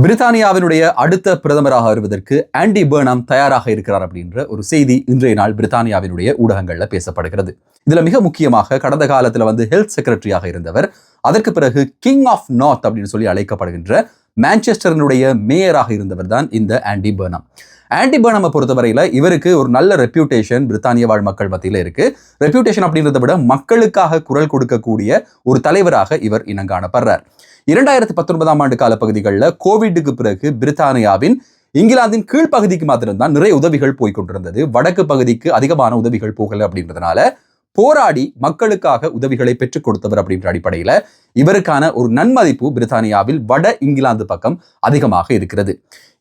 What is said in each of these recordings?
பிரித்தானியாவினுடைய அடுத்த பிரதமராக வருவதற்கு ஆண்டி பர்னம் தயாராக இருக்கிறார் அப்படின்ற ஒரு செய்தி இன்றைய நாள் பிரித்தானியாவினுடைய ஊடகங்கள்ல பேசப்படுகிறது. இதுல மிக முக்கியமாக கடந்த காலத்துல ஹெல்த் செக்ரட்டரியாக இருந்தவர், அதற்கு பிறகு கிங் ஆஃப் நார்த் அப்படின்னு சொல்லி அழைக்கப்படுகின்ற மான்செஸ்டரினுடைய மேயராக இருந்தவர் தான் இந்த ஆண்டி பர்னம். ஆண்டி பர்னமை பொறுத்தவரையில இவருக்கு ஒரு நல்ல ரெப்யூட்டேஷன் பிரித்தானிய வாழ் மக்கள் மத்தியில இருக்கு. ரெப்யூட்டேஷன் அப்படின்றத விட மக்களுக்காக குரல் கொடுக்கக்கூடிய ஒரு தலைவராக இவர் இனங்காணப்படுறார். 2019 ஆண்டு காலப்பகுதிகளில் கோவிட்டுக்கு பிறகு பிரித்தானியாவின் இங்கிலாந்தின் கீழ்ப்பகுதிக்கு மாத்திரம்தான் நிறைய உதவிகள் போய்கொண்டிருந்தது. வடக்கு பகுதிக்கு அதிகமான உதவிகள் போகல அப்படின்றதுனால போராடி மக்களுக்காக உதவிகளை பெற்றுக் கொடுத்தவர் அப்படின்ற அடிப்படையில இவருக்கான ஒரு நன்மதிப்பு பிரித்தானியாவில் வட இங்கிலாந்து பக்கம் அதிகமாக இருக்கிறது.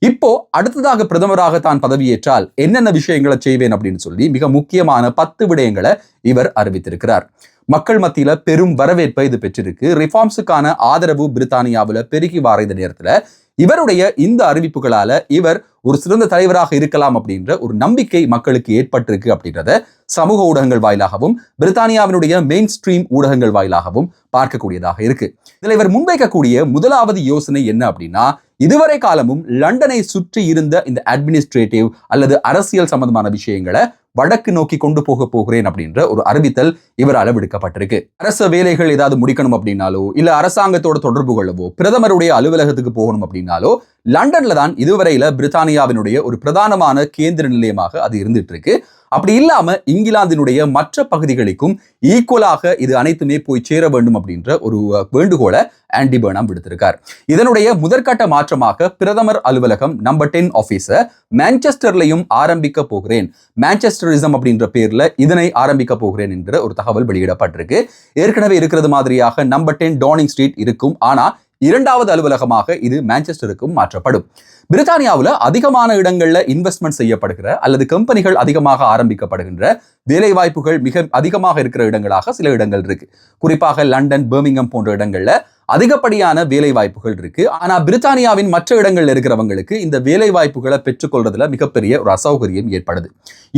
இப்போ அடுத்ததாக பிரதமராக தான் பதவியேற்றால் என்னென்ன விஷயங்களை செய்வேன் அப்படின்னு சொல்லி மிக முக்கியமான 10 விடயங்களை இவர் அறிவித்திருக்கிறார். மக்கள் மத்தியில பெரும் வரவேற்பை இது பெற்றிருக்கு. ரிஃபார்ம்ஸுக்கான ஆதரவு பிரித்தானியாவில் பெருகி வார இந்த நேரத்துல இவருடைய இந்த அறிவிப்புகளால இவர் ஒரு சிறந்த தலைவராக இருக்கலாம் அப்படின்ற ஒரு நம்பிக்கை மக்களுக்கு ஏற்பட்டிருக்கு அப்படின்றத சமூக ஊடகங்கள் வாயிலாகவும் பிரித்தானியாவினுடைய மெயின் ஸ்ட்ரீம் ஊடகங்கள் வாயிலாகவும் பார்க்கக்கூடியதாக இருக்கு. இதுல இவர் முன்வைக்கக்கூடிய முதலாவது யோசனை என்ன அப்படின்னா, இதுவரை காலமும் லண்டனை சுற்றி இருந்த இந்த அட்மினிஸ்ட்ரேட்டிவ் அல்லது அரசியல் சம்பந்தமான விஷயங்களை வடக்கு நோக்கி கொண்டு போகிறேன் அப்படின்ற ஒரு அறிவித்தல் இவரால் விடுக்கப்பட்டிருக்கு. அரசு வேலைகள் ஏதாவது முடிக்கணும் அப்படின்னாலோ இல்ல அரசாங்கத்தோட தொடர்பு கொள்ளவோ பிரதமருடைய அலுவலகத்துக்கு போகணும் அப்படின்னாலோ லண்டன்ல தான் இதுவரையில பிரித்தானியாவினுடைய ஒரு பிரதானமான கேந்திர நிலையமாக அது இருந்துட்டு இருக்கு. அப்படி இல்லாம இங்கிலாந்தினுடைய மற்ற பகுதிகளுக்கும் ஈக்குவலாக இது அனைத்துமே போய் சேர வேண்டும் அப்படின்ற ஒரு வேண்டுகோளை ஆண்டி பர்னம் விடுத்திருக்கார். இதனுடைய முதற்கட்ட மாற்றமாக பிரதமர் அலுவலகம் நம்பர் 10 ஆபீஸை மான்செஸ்டர்லையும் ஆரம்பிக்க போகிறேன், மான்செஸ்டரிசம் அப்படின்ற பேர்ல இதனை ஆரம்பிக்க போகிறேன் என்ற ஒரு தகவல் வெளியிடப்பட்டிருக்கு. ஏற்கனவே இருக்கிறது மாதிரியாக நம்பர் 10 டவுனிங் ஸ்ட்ரீட் இருக்கும், ஆனா இரண்டாவது அலுவலகமாக இது மான்செஸ்டருக்கும் மாற்றப்படும். பிரித்தானியாவில் அதிகமான இடங்கள்ல இன்வெஸ்ட்மெண்ட் செய்யப்படுகிற அல்லது கம்பெனிகள் அதிகமாக ஆரம்பிக்கப்படுகின்ற வேலை வாய்ப்புகள் மிக அதிகமாக இருக்கிற இடங்களாக சில இடங்கள் இருக்கு. குறிப்பாக லண்டன், பர்மிங்ஹாம் போன்ற இடங்கள்ல அதிகப்படியான வேலை வாய்ப்புகள் இருக்கு. ஆனா பிரித்தானியாவின் மற்ற இடங்கள்ல இருக்கிறவங்களுக்கு இந்த வேலை வாய்ப்புகளை பெற்றுக்கொள்றதுல மிகப்பெரிய ஒரு அசௌகரியம் ஏற்படுது.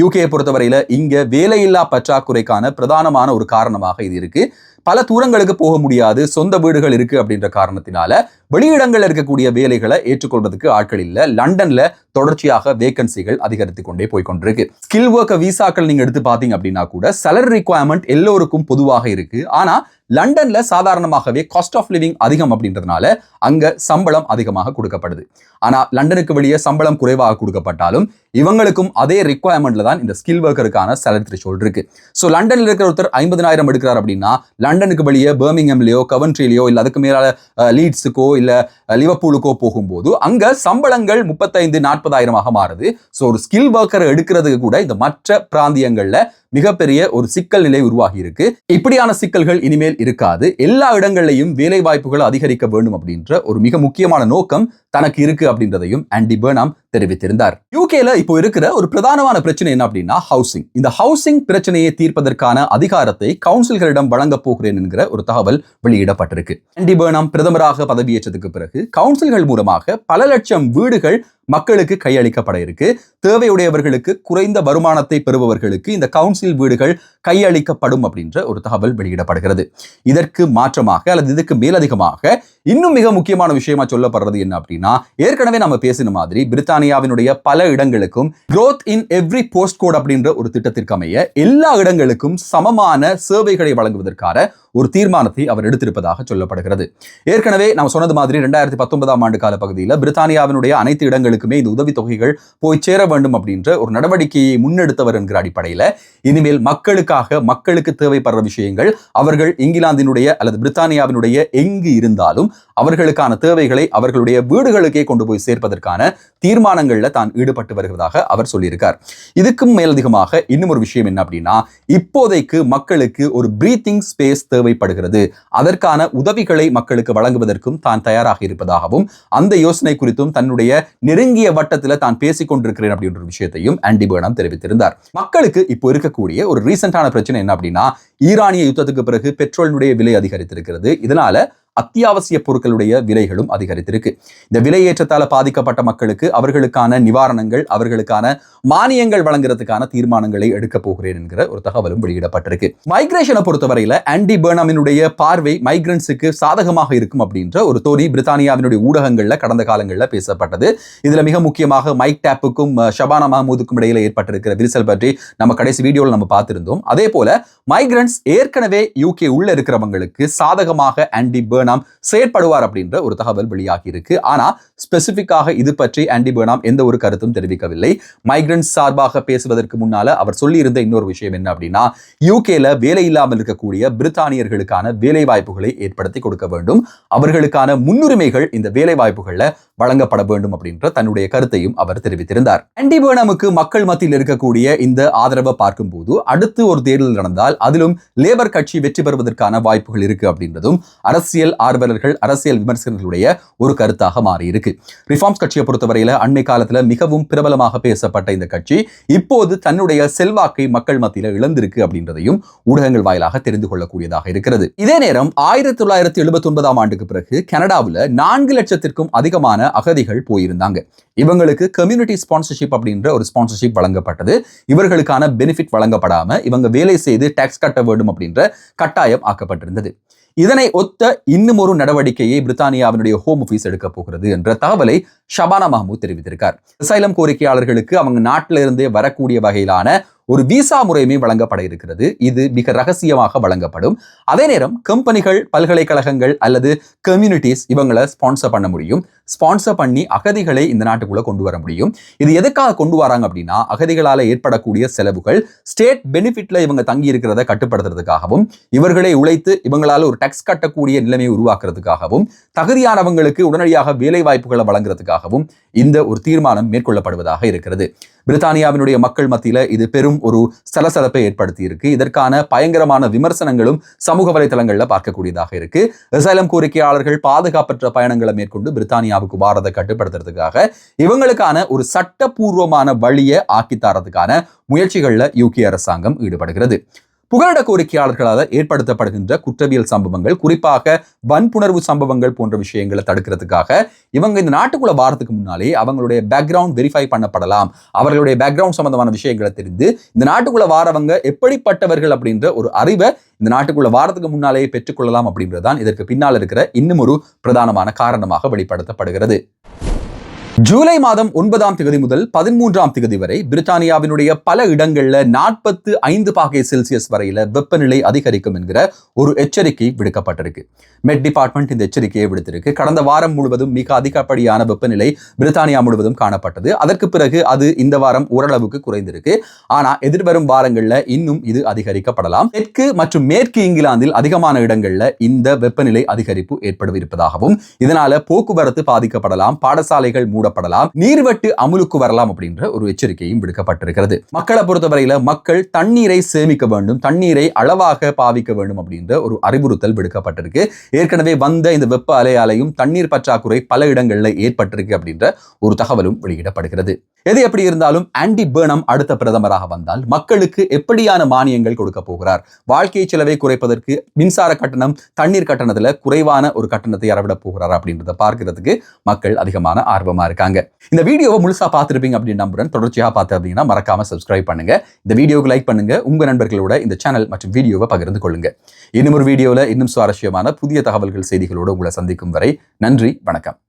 யூகேயை பொறுத்தவரையில இங்க வேலையில்லா பற்றாக்குறைக்கான பிரதானமான ஒரு காரணமாக இது இருக்கு. பல தூரங்களுக்கு போக முடியாது, சொந்த வீடுகள் இருக்கு அப்படின்ற காரணத்தினால வெளியிடங்கள்ல இருக்கக்கூடிய வேலைகளை ஏற்றுக்கொள்றதுக்கு ஆட்கள் இல்ல. லண்டன்ல தொடர்ச்சியாக வேகன்சிகள் அதிகரித்து கொண்டே போய்கொண்டிருக்கு. ஸ்கில் ஒர்க்கர் விசாக்கள் நீங்க எடுத்து பாத்தீங்க அப்படின்னா கூட சேலரி ரிக்வயர்மெண்ட் எல்லோருக்கும் பொதுவாக இருக்கு. ஆனா லண்டன்ல சாதாரணமாகவே காஸ்ட் ஆஃப் லிவிங் அதிகம் அப்படின்றதுனால அங்க சம்பளம் அதிகமாக கொடுக்கப்படுது. ஆனா லண்டனுக்கு வெளியே சம்பளம் குறைவாக கொடுக்கப்பட்டாலும் இவங்களுக்கும் அதே ரிக்வயர்மெண்ட்ல தான் இந்த ஸ்கில் ஒர்க்கருக்கான சேலரி த்ரெஷோல்ட் இருக்கு. ஸோ லண்டன்ல இருக்கிற ஒருத்தர் 50,000 எடுக்கிறார் அப்படின்னா லண்டனுக்கு வெளியே பர்மிங்ஹாம்லயோ கவன்ட்ரிலயோ இல்ல அதுக்கு மேல லீட்ஸுக்கோ இல்ல லிவர்பூலுக்கோ போகும்போது அங்க சம்பளங்கள் 35,000-40,000 மாறுது. ஸோ ஒரு ஸ்கில் ஒர்க்கரை எடுக்கிறதுக்கு கூட இந்த மற்ற பிராந்தியங்கள்ல மிகப்பெரிய ஒரு சிக்கல் நிலை உருவாகி இருக்கு. இப்படியான சிக்கல்கள் இனிமேல் இருக்காது. எல்லா இடங்கள்லையும் வேலை வாய்ப்புகள் அதிகரிக்க வேண்டும் அப்படின்ற ஒரு மிக முக்கியமான நோக்கம் தனக்கு இருக்கு அப்படின்றதையும் ஆண்டி பர்னம் தெரிவித்திருந்தார். யூகேல இப்போ இருக்கிற ஒரு பிரதானமான பிரச்சனை என்ன அப்படின்னா ஹவுசிங். இந்த ஹவுசிங் பிரச்சனையை தீர்ப்பதற்கான அதிகாரத்தை கவுன்சில்களிடம் வழங்க போகிறேன் என்கிற ஒரு தகவல் வெளியிடப்பட்டிருக்கு. ஆண்டி பர்னம் பிரதமராக பதவியேற்றதுக்கு பிறகு கவுன்சில்கள் மூலமாக பல லட்சம் வீடுகள் மக்களுக்கு கையளிக்கப்பட இருக்கு. தேவையுடையவர்களுக்கு, குறைந்த வருமானத்தை பெறுபவர்களுக்கு இந்த கவுன்சில் வீடுகள் கையளிக்கப்படும் அப்படின்ற ஒரு தகவல் வெளியிடப்படுகிறது. இதற்கு மாற்றமாக அல்லது இதுக்கு மேலதிகமாக இன்னும் மிக முக்கியமான விஷயமா சொல்லப்படுறது என்ன அப்படின்னா, ஏற்கனவே நம்ம பேசின மாதிரி பிரித்தானியாவினுடைய பல இடங்களுக்கும் growth in every postcode அப்படின்ற ஒரு திட்டத்திற்கு அமைய எல்லா இடங்களுக்கும் சமமான சேவைகளை வழங்குவதற்கான ஒரு தீர்மானத்தை அவர் எடுத்திருப்பதாக சொல்லப்படுகிறது. ஏற்கனவே நம்ம சொன்னது மாதிரி 2019 ஆண்டு கால பகுதியில் பிரித்தானியாவினுடைய அனைத்து இடங்களுக்குமே இந்த உதவித்தொகைகள் போய் சேர வேண்டும் அப்படின்ற ஒரு நடவடிக்கையை முன்னெடுத்தவர் என்கிற அடிப்படையில் இனிமேல் மக்களுக்கு தேவைப்படுற விஷயங்கள் அவர்கள் இங்கிலாந்தினுடைய அல்லது பிரித்தானியாவினுடைய எங்கு இருந்தாலும் அவர்களுக்கான தேவைகளை அவர்களுடைய வீடுகளுக்கே கொண்டு போய் சேர்ப்பதற்கான தீர்மானங்கள்ல தான் ஈடுபட்டு வருவதாக அவர் சொல்லியிருக்கார். இதுக்கும் மேலதிகமாக இன்னும் ஒரு விஷயம் என்ன அப்படின்னா, இப்போதைக்கு மக்களுக்கு ஒரு பிரீத்திங் ஸ்பேஸ் தேவைப்படுகிறது. அதற்கான உதவிகளை மக்களுக்கு வழங்குவதற்கும் தான் தயாராக இருப்பதாகவும் அந்த யோசனை குறித்தும் தன்னுடைய நெருங்கிய வட்டத்தில் தான் பேசிக் கொண்டிருக்கிறேன் அப்படின்ற ஒரு விஷயத்தையும் ஆண்டி பர்னம் தெரிவித்திருந்தார். மக்களுக்கு இப்போ இருக்கக்கூடிய ஒரு ரீசெண்டான பிரச்சனை என்ன அப்படின்னா, ஈரானிய யுத்தத்துக்கு பிறகு பெட்ரோலினுடைய விலை அதிகரித்திருக்கிறது. இதனால அத்தியாவசிய பொருட்களுடைய விலைகளும் அதிகரித்திருக்கு. இந்த விலையேற்றத்தால பாதிக்கப்பட்ட மக்களுக்கு அவர்களுக்கான நிவாரணங்கள், அவர்களுக்கான மானியங்கள் வழங்குறதுக்கான தீர்மானங்களை எடுக்க போகிறேன் என்கிற ஒரு தகவலும் வெளியிடப்பட்டிருக்கு. மைக்ரேஷனை பொறுத்தவரையில ஆண்டி பர்னாமினுடைய பார்வை மைக்ரன்ஸுக்கு சாதகமாக இருக்கும் அப்படின்ற ஒரு தோனி பிரித்தானியாவினுடைய ஊடகங்கள்ல கடந்த காலங்களில் பேசப்பட்டது. இதுல மிக முக்கியமாக மைக் டாப்புக்கும் ஷபானா மஹமூதுக்கும் இடையில ஏற்பட்டிருக்கிற விரிசல் பற்றி நம்ம கடைசி வீடியோவில் நம்ம பார்த்திருந்தோம். அதே போல மைக்ரன்ஸ் ஏற்கனவே யூகே உள்ள இருக்கிறவங்களுக்கு சாதகமாக ஆண்டி பர்னாம் செயற்படுவார் அப்படின்ற ஒரு தகவல் வெளியாகி இருக்கு. ஆனா ஸ்பெசிபிக்காக இது பற்றி ஆண்டி பர்னாம் எந்த ஒரு கருத்தும் தெரிவிக்கவில்லை. மைக்ரன்ஸ் சார்பாக பேசுவதற்கு முன்னால அவர் சொல்லி இருந்த இன்னொரு விஷயம் என்ன அப்படின்னா, யூகேல வேலை இல்லாமல் இருக்கக்கூடிய பிரித்தானியர்களுக்கான வேலை வாய்ப்புகளை ஏற்படுத்தி கொடுக்க வேண்டும், அவர்களுக்கான முன்னுரிமைகள் இந்த வேலை வாய்ப்புகள்ல வழங்கப்பட வேண்டும் அப்படின்ற தன்னுடைய கருத்தையும் அவர் தெரிவித்திருந்தார். ஆண்டி பர்னாமுக்கு மக்கள் மத்தியில் இருக்கக்கூடிய இந்த ஆதரவை பார்க்கும்போது அடுத்து ஒரு தேர்தல் நடந்தால் அதிலும் லேபர் கட்சி வெற்றி பெறுவதற்கான வாய்ப்புகள் இருக்கு அப்படின்றதும் அரசியல் ஆர்வலர்கள், அரசியல் விமர்சகர்களுடைய ஒரு கருத்தாக மாறி இருக்கு. ரிஃபார்ம்ஸ் கட்சியை பொறுத்தவரையில அண்மை காலத்துல மிகவும் பிரபலமாக பேசப்பட்ட இந்த கட்சி இப்போது தன்னுடைய செல்வாக்கை மக்கள் மத்தியில இழந்திருக்கு அப்படின்றதையும் ஊடகங்கள் வாயிலாக தெரிந்து கொள்ளக்கூடியதாக இருக்கிறது. இதே நேரம் 1979 ஆண்டுக்கு பிறகு கனடாவில் 4 லட்சத்திற்கும் அதிகமான அகதிகள் போயிருந்தாங்க. இவங்களுக்கு கம்யூனிட்டி ஸ்பான்சர்ஷிப் அப்படின்ற ஒரு ஸ்பான்சர்ஷிப் வழங்கப்பட்டது. இவர்களுக்கான பெனிஃபிட் வழங்கப்படாம இவங்க வேலை செய்து டாக்ஸ் கட்ட வேண்டும் அப்படின்ற கட்டாயம் ஆக்கப்பட்டிருந்தது. இதனை ஒத்த இன்னும் ஒரு நடவடிக்கையை பிரித்தானியாவினுடைய ஹோம் ஆபீஸ் எடுக்க போகிறது என்ற தகவலை ஷபானா மஹமூத் தெரிவித்திருக்கார். அசைலம் கோரிக்கையாளர்களுக்கு அவங்க நாட்டில இருந்தே வரக்கூடிய வகையிலான ஒரு விசா முறையுமே வழங்கப்பட இருக்கிறது. இது மிக ரகசியமாக வழங்கப்படும். அதே நேரம் கம்பெனிகள், பல்கலைக்கழகங்கள் அல்லது கம்யூனிட்டிஸ் இவங்களை ஸ்பான்சர் பண்ண முடியும். ஸ்பான்சர் பண்ணி அகதிகளை இந்த நாட்டுக்குள்ள கொண்டு வர முடியும். இது எதுக்காக கொண்டு வராங்க அப்படின்னா, அகதிகளால் ஏற்படக்கூடிய செலவுகள் ஸ்டேட் பெனிஃபிட்ல இவங்க தங்கி இருக்கிறத கட்டுப்படுத்துறதுக்காகவும், இவர்களை உழைத்து இவங்களால ஒரு டாக்ஸ் கட்டக்கூடிய நிலைமையை உருவாக்குறதுக்காகவும், தகுதியானவங்களுக்கு உடனடியாக வேலை வாய்ப்புகளை வழங்குறதுக்காகவும் இந்த ஒரு தீர்மானம் மேற்கொள்ளப்படுவதாக இருக்கிறது. பிரித்தானியாவினுடைய மக்கள் மத்தியில இது பெரும் ஒரு சலசலப்பை ஏற்படுத்தி இருக்கு. இதற்கான பயங்கரமான விமர்சனங்களும் சமூக வலைதளங்கள்ல பார்க்கக்கூடியதாக இருக்கு. அசைலம் கோரிக்கையாளர்கள் பாதுகாப்பற்ற பயணங்களை மேற்கொண்டு பிரித்தானியாவுக்கு வாரதை கட்டுப்படுத்துறதுக்காக இவங்களுக்கான ஒரு சட்டப்பூர்வமான வழியை ஆக்கித்தாரதுக்கான முயற்சிகள்ல யூகே அரசாங்கம் ஈடுபடுகிறது. புகலிட கோரிக்கையாளர்களால் ஏற்படுத்தப்படுகின்ற குற்றவியல் சம்பவங்கள், குறிப்பாக வன்புணர்வு சம்பவங்கள் போன்ற விஷயங்களை தடுக்கிறதுக்காக இவங்க இந்த நாட்டுக்குள்ள வாரத்துக்கு முன்னாலே அவங்களுடைய பேக்ரவுண்ட் வெரிஃபை பண்ணப்படலாம். அவர்களுடைய பேக்ரவுண்ட் சம்பந்தமான விஷயங்களை தெரிந்து இந்த நாட்டுக்குள்ள வாரவங்க எப்படிப்பட்டவர்கள் அப்படின்ற ஒரு அறிவை இந்த நாட்டுக்குள்ள வாரத்துக்கு முன்னாலேயே பெற்றுக்கொள்ளலாம் அப்படின்றதுதான் இதற்கு பின்னால் இருக்கிற இன்னும் ஒரு பிரதானமான காரணமாக வெளிப்படுத்தப்படுகிறது. ஜூலை மாதம் 9ஆம் தேதி முதல் 13ஆம் தேதி வரை பிரித்தானியாவினுடைய பல இடங்கள்ல 45 பாகை செல்சியஸ் வரையில வெப்பநிலை அதிகரிக்கும் என்கிற ஒரு எச்சரிக்கை விடுக்கப்பட்டிருக்கு. மெட் டிபார்ட்மெண்ட் இந்த எச்சரிக்கையை விடுத்திருக்கு. கடந்த வாரம் முழுவதும் மிக அதிகப்படியான வெப்பநிலை பிரித்தானியா முழுவதும் காணப்பட்டது. அதற்கு பிறகு அது இந்த வாரம் ஓரளவுக்கு குறைந்திருக்கு. ஆனா எதிர்வரும் வாரங்கள்ல இன்னும் இது அதிகரிக்கப்படலாம். தெற்கு மற்றும் மேற்கு இங்கிலாந்தில் அதிகமான இடங்கள்ல இந்த வெப்பநிலை அதிகரிப்பு ஏற்படவிருப்பதாகவும், இதனால போக்குவரத்து பாதிக்கப்படலாம், பாடசாலைகள் மூடப்படலாம், நீர்வட்டு அமுலுக்கு வரலாம் அப்படின்ற ஒரு எச்சரிக்கையும் விடுக்கப்பட்டிருக்கிறது. மக்களை பொறுத்தவரையில மக்கள் தண்ணீரை சேமிக்க வேண்டும், தண்ணீரை அளவாக பாவிக்க வேண்டும் அப்படின்ற ஒரு அறிவுறுத்தல் விடுக்கப்பட்டிருக்கு. ஏற்கனவே வந்த இந்த வெப்ப அலையாலையும் தண்ணீர் பற்றாக்குறை பல இடங்கள்ல ஏற்பட்டிருக்கு அப்படின்ற ஒரு தகவலும் வெளியிடப்படுகிறது. எது எப்படி இருந்தாலும் ஆண்டி பர்னாம் அடுத்த பிரதமராக வந்தால் மக்களுக்கு எப்படியான மானியங்கள் கொடுக்க போகிறார், வாழ்க்கை செலவை குறைப்பதற்கு மின்சார கட்டணம், தண்ணீர் கட்டணத்துல குறைவான ஒரு கட்டணத்தை அறவிட போகிறார் அப்படின்றத பார்க்கிறதுக்கு மக்கள் அதிகமான ஆர்வமா இருக்காங்க. இந்த வீடியோவை முழுசா பார்த்திருப்பீங்க அப்படின்னு நம்புறேன். தொடர்ச்சியாக பார்த்து அப்படின்னா மறக்காம சப்ஸ்கிரைப் பண்ணுங்க, இந்த வீடியோக்கு லைக் பண்ணுங்க, உங்க நண்பர்களோட இந்த சேனல் மற்றும் வீடியோவை பகிர்ந்து கொள்ளுங்க. இன்னும் ஒரு வீடியோல இன்னும் சுவாரஸ்யமான புதிய தகவல்கள், செய்திகளோடு உங்களை சந்திக்கும் வரை நன்றி, வணக்கம்.